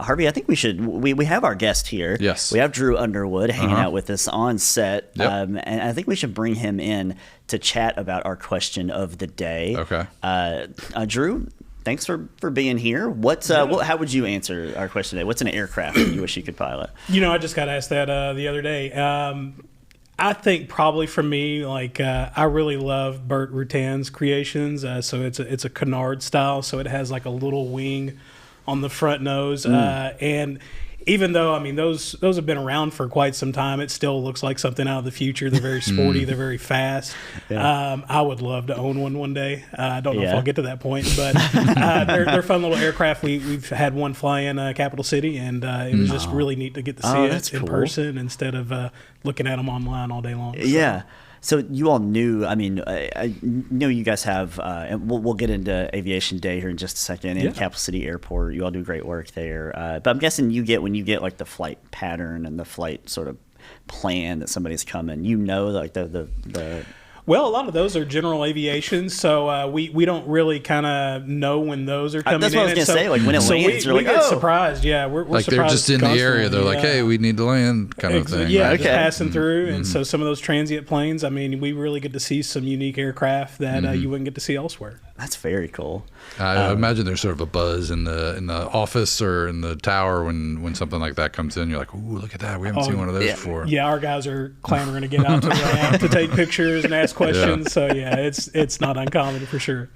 Harvey, I think we have our guest here. Yes. We have Drew Underwood hanging out with us on set. Yep. And I think we should bring him in to chat about our question of the day. Okay. Drew, thanks for being here. How would you answer our question today? What's an aircraft that you wish you could pilot? I just got asked that the other day. I think probably for me, I really love Bert Rutan's creations. So it's a canard style, so it has like a little wing on the front nose, and even though those have been around for quite some time, it still looks like something out of the future. They're very sporty, they're very fast. Yeah. I would love to own one day. I don't know if I'll get to that point, but they're fun little aircraft. We've had one fly in Capital City, and it was just really neat to get to see it in person instead of looking at them online all day long. So. Yeah. So you all knew, I know you guys have, and we'll get into Aviation Day here in just a second, in Capital City Airport. You all do great work there. But I'm guessing when you get like the flight pattern and the flight sort of plan that somebody's coming, like the Well, a lot of those are general aviation, so we don't really kind of know when those are coming in. That's what I was going to say, like when it lands, we get surprised. Yeah, we're like surprised. They're just in the area. They're like, hey, we need to land kind of thing. Yeah, right? just passing through. And so some of those transient planes, we really get to see some unique aircraft that you wouldn't get to see elsewhere. That's very cool. I imagine there's sort of a buzz in the office or in the tower when something like that comes in. You're like, ooh, look at that. We haven't seen one of those before. Yeah, our guys are clamoring to get out to the ramp to take pictures and ask questions. So it's not uncommon for sure.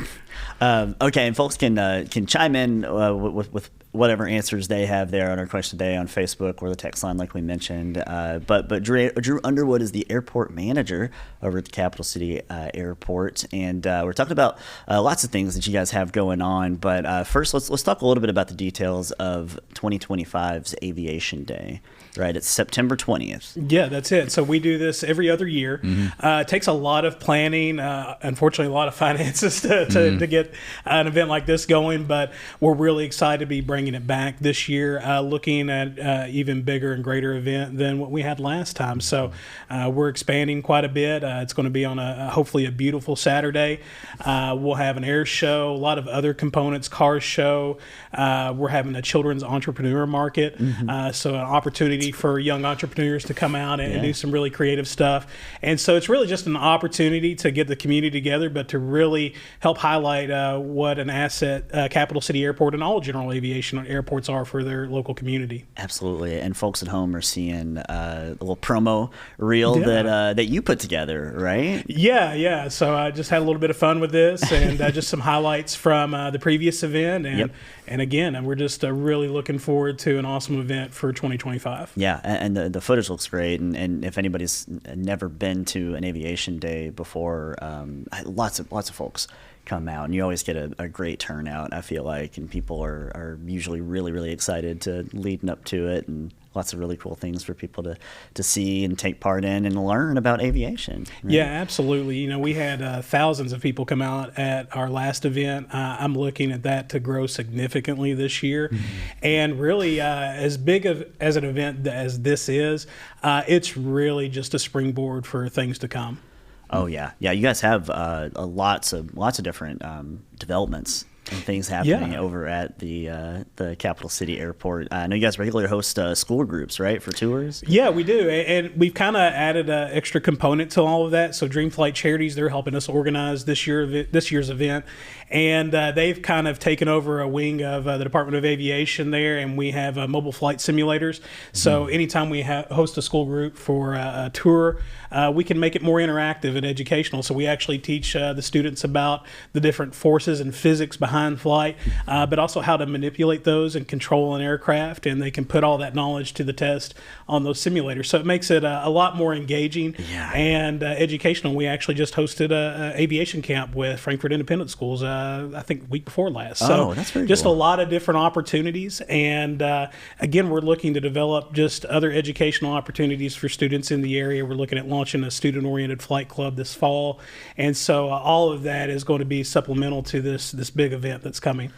Okay, and folks can chime in with whatever answers they have there on our question today on Facebook or the text line, like we mentioned. But Drew Underwood is the airport manager over at the Capital City Airport, and we're talking about lots of things that you guys have going on. But first, let's talk a little bit about the details of 2025's Aviation Day. Right, it's September 20th. Yeah, that's it. So we do this every other year. It takes a lot of planning, unfortunately, a lot of finances to get an event like this going, but we're really excited to be bringing it back this year, looking at even bigger and greater event than what we had last time. So we're expanding quite a bit. It's going to be on hopefully a beautiful Saturday. We'll have an air show, a lot of other components, car show. We're having a children's entrepreneur market, so an opportunity for young entrepreneurs to come out and do some really creative stuff. And so it's really just an opportunity to get the community together, but to really help highlight what an asset Capital City Airport and all general aviation airports are for their local community. Absolutely. And folks at home are seeing a little promo reel that you put together, right? Yeah. So I just had a little bit of fun with this and just some highlights from the previous event. And again, we're just really looking forward to an awesome event for 2025. Yeah, and the footage looks great, and if anybody's never been to an Aviation Day before, lots of folks come out, and you always get a great turnout, I feel like, and people are usually really, really excited to leading up to it, and lots of really cool things for people to see and take part in and learn about aviation. Right? Yeah, absolutely. We had thousands of people come out at our last event. I'm looking at that to grow significantly this year. And really, as big as an event as this is, it's really just a springboard for things to come. Oh, yeah. Yeah, you guys have lots of different developments and things happening over at the Capital City Airport. I know you guys regularly host school groups, right, for tours? Yeah, we do. And we've kind of added an extra component to all of that. So DreamFlight Charities, they're helping us organize this year's event. And they've kind of taken over a wing of the Department of Aviation there, and we have mobile flight simulators. So anytime we host a school group for a tour, we can make it more interactive and educational. So we actually teach the students about the different forces and physics behind flight, but also how to manipulate those and control an aircraft, and they can put all that knowledge to the test on those simulators. So it makes it a lot more engaging and educational. We actually just hosted a aviation camp with Frankfort Independent Schools, I think week before last. So that's very just cool. A lot of different opportunities, and again, we're looking to develop just other educational opportunities for students in the area. We're looking at launching a student-oriented flight club this fall, and so all of that is going to be supplemental to this big event that's coming.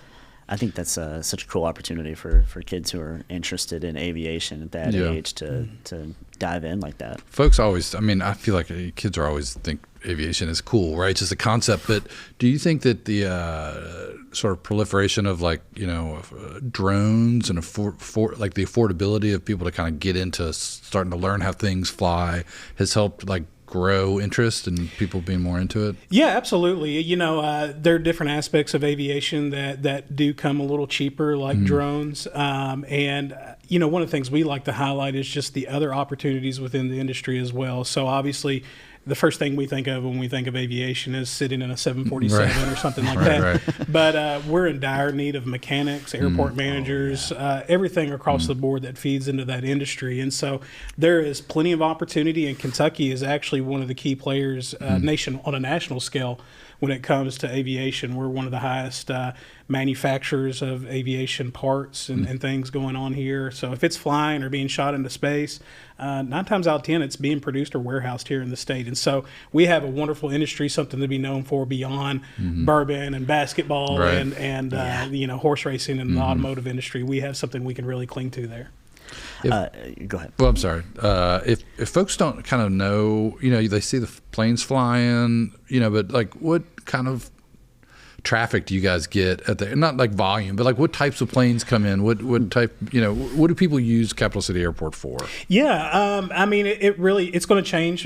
I think that's such a cool opportunity for kids who are interested in aviation at that age to dive in like that. Folks always, I feel like kids are always think aviation is cool, right? It's just a concept. But do you think that sort of proliferation of like, drones and like the affordability of people to kind of get into starting to learn how things fly has helped like grow interest and people being more into it? Yeah, absolutely. There are different aspects of aviation that do come a little cheaper, like drones. And one of the things we like to highlight is just the other opportunities within the industry as well. So obviously, the first thing we think of when we think of aviation is sitting in a 747 or something like that. Right. But we're in dire need of mechanics, airport managers, everything across the board that feeds into that industry. And so there is plenty of opportunity, and Kentucky is actually one of the key players on a national scale when it comes to aviation. We're one of the highest manufacturers of aviation parts and things going on here. So if it's flying or being shot into space, 9 times out of 10, it's being produced or warehoused here in the state. And so we have a wonderful industry, something to be known for beyond bourbon and basketball and horse racing and the automotive industry. We have something we can really cling to there. Go ahead. Well, I'm sorry. If folks don't kind of know, they see the planes flying, but like what kind of traffic do you guys get at the, not like volume, but like what types of planes come in? What type, what do people use Capital City Airport for? Yeah. It's going to change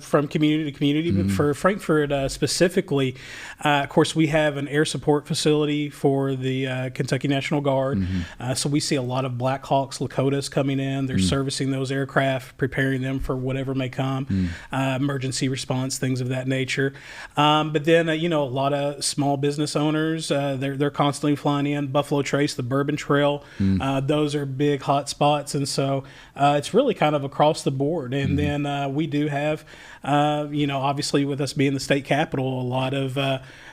from community to community, but for Frankfort specifically, of course, we have an air support facility for the Kentucky National Guard. So we see a lot of Black Hawks, Lakotas coming in. They're servicing those aircraft, preparing them for whatever may come, emergency response, things of that nature. But then, a lot of small business owners, they're constantly flying in. Buffalo Trace, the Bourbon Trail, those are big hot spots. And so it's really kind of across the board. And then we do have, obviously with us being the state capital, a lot of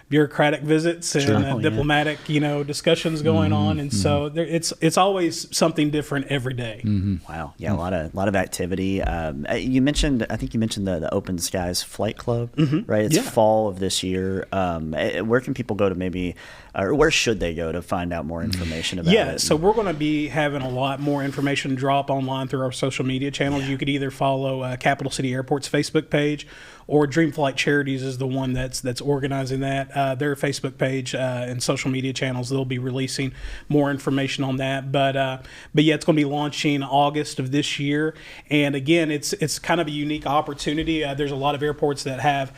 bureaucratic visits and diplomatic, discussions going on, and so it's always something different every day. Wow, yeah, a lot of activity. I think you mentioned the OpenSkies Flight Club, right? It's fall of this year. Where can people go to maybe, or where should they go to find out more information about it? Yeah, so we're going to be having a lot more information drop online through our social media channels. You could either follow Capital City Airport's Facebook page, or DreamFlight Charities is the one that's organizing that. Their Facebook page and social media channels, they'll be releasing more information on that. But yeah, it's going to be launching August of this year. And again, it's kind of a unique opportunity. There's a lot of airports that have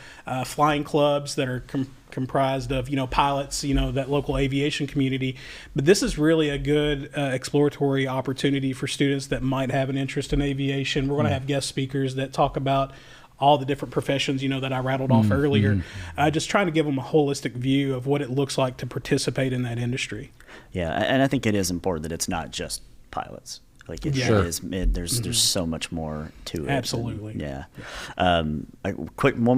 flying clubs that are comprised of pilots, that local aviation community. But this is really a good exploratory opportunity for students that might have an interest in aviation. We're going to have guest speakers that talk about all the different professions, that I rattled off earlier, just trying to give them a holistic view of what it looks like to participate in that industry. Yeah, and I think it is important that it's not just pilots. Like it is, there's so much more to it. Absolutely. One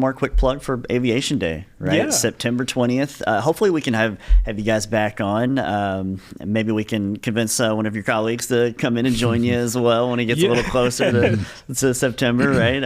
more quick plug for Aviation Day, right? Yeah. September 20th. Hopefully we can have you guys back on. Maybe we can convince one of your colleagues to come in and join you as well when it gets a little closer to September, right?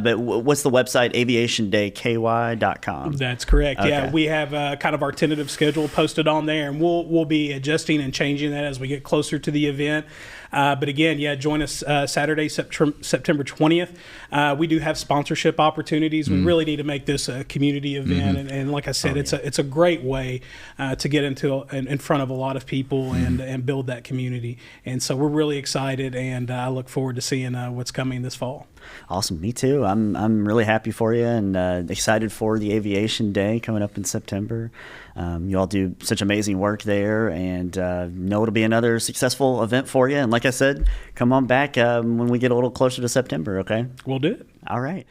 But what's the website? aviationdayky.com. That's correct. Okay. Yeah, we have kind of our tentative schedule posted on there, and we'll be adjusting and changing that as we get closer to the event. But again, join us Saturday, September 20th. We do have sponsorship opportunities. We really need to make this a community event, and like I said, it's a great way to get in front of a lot of people and build that community. And so we're really excited, and I look forward to seeing what's coming this fall. Awesome. Me too. I'm really happy for you and excited for the Aviation Day coming up in September. You all do such amazing work there, and know it'll be another successful event for you. And like I said, come on back when we get a little closer to September, okay? We'll do it. All right.